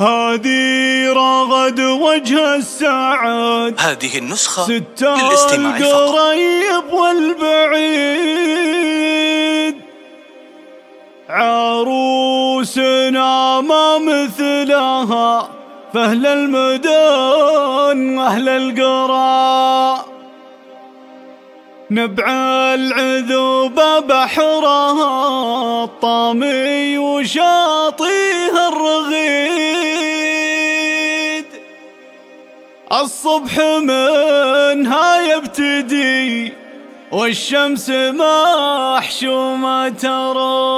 هذه رغد وجه السعد، هذه النسخة للاستماع فقط. القريب والبعيد عروسنا ما مثلها، فأهل المدن أهل القرى نبع العذوبة بحرها، الطامي وشاطيها الرغيد، الصبح منها يبتدي والشمس محشومة ترى.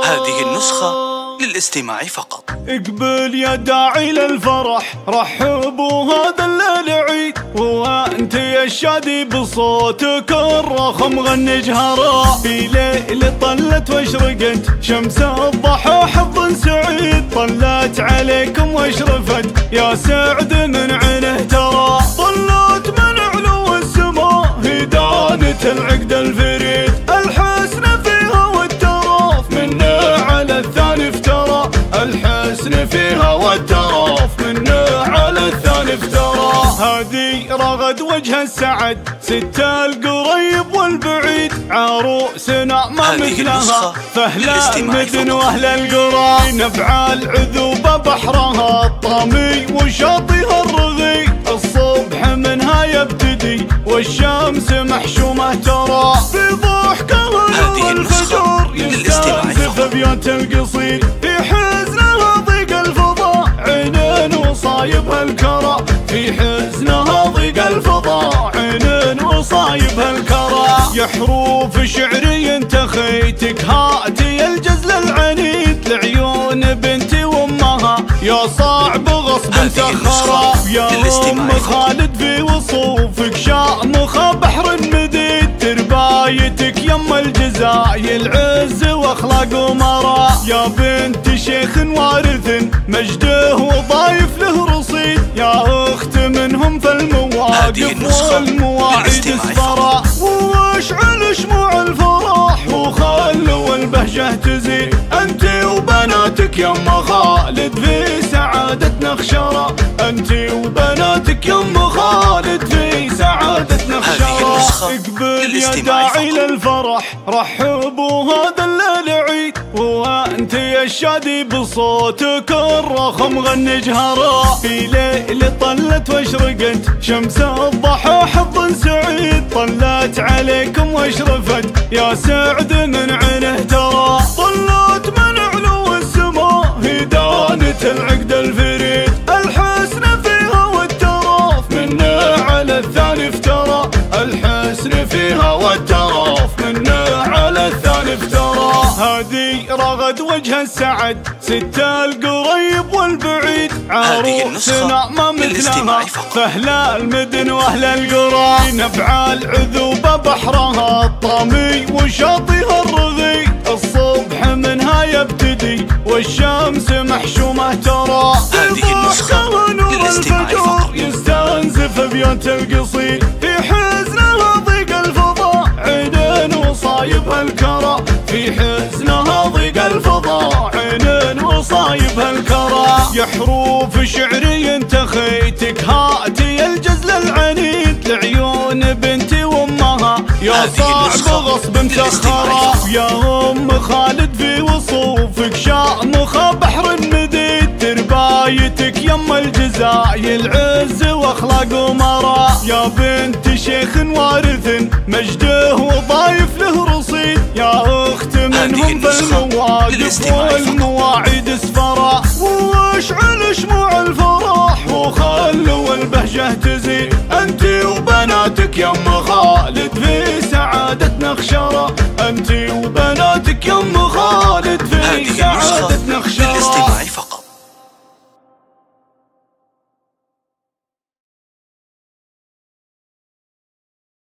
هذه النسخة للاستماع فقط. اقبل يا داعي للفرح، رحبوا هذا الليل عيد، وانت يا الشادي بصوتك الرخم غني جهرا. في ليل طلت واشرقت شمس الضحى حظ سعيد، طلت عليكم واشرفت يا سعد من عينه ترى. طلت من علو السماء هدانة العقد الفريد، الحسن فيها والتراف منه على الثاني افترى، الحسن فيها والتراف منه على الثاني افترى. هذه رغد وجه السعد، ست القريب والبعيد عروسنا ما مثلها، فأهل المدن واهل القرى نبع العذوبة بحرها، الطامي وشاطيها الرغي، الصبح منها يبتدي والشمس محشومة ترى. في ضحكها الفجر يستنزف بيوت القصير، في حزنها ضيق الفضاء عين وصايبها الكرى، في حزنها ضيق الفضاء عين وصايبها الكرى. يا حروف شعري انتخيتك هاتي الجزل العنيد، لعيون بنتي وامها يا صعب غصب سخرة. يا ام خالد في وصوفك شامخة بحر مديد، تربايتك يم الجزايل عز واخلاق ومرا. يا بنت شيخ وارث مجده وضايف له رصيد، يا اخت منهم في المواقف والمواعيد اسفرا. واشعل شموع الفرح وخلوا البهجة تزيد، انت وبناتك يم خالد في سعادتنا خشرة، انت وبناتك يم خالد في سعادتنا خشرة. اقبل يا داعي للفرح، رحبوا هذا الليل عيد، وانت يا الشادي بصوتك الرخم غني جهرا. في ليل طلت واشرقت شمس الضحى حظ سعيد، طلت عليكم واشرفت يا سعد من عينه ترى. طلت من علو السماء هدانة العقد الفريد، الحسن فيها والتراف منه على الثاني افترى، الحسن فيها والتراف منه على الثاني افترى. هذه رغد وجه السعد، ست القريب والبعيد عروسنا ما مثلها، فأهل المدن واهل القرى نبع العذوبة بحرها، الطامي وشاطيها الرغي، الصبح منها يبتدي والشمس محشومة ترى. هذه النسخة للاستماع فقط. يستنزف بيوت القصير، في حزنها ضيق الفضاء عين وصايبها الكرى، في حزنها ضيق الفضاء عين وصايبها الكرى. يا حروف شعري انتخيتك هاتي الجزل العنيد، لعيون بنتي وامها يا صعب غصب مسخرة. يا ام خالد في وصوفك شامخة بحر مديد، تربايتك يم الجزايل عز واخلاق ومرا. يا بنت شيخ وارث مجده وضايف له رصيد، يا اخت منهم في المواقف والمواعيد اسفرا. واشعل شموع الفرح وخلوا البهجة تزيد، انت وبناتك يم خالد في سعادتنا خشرة،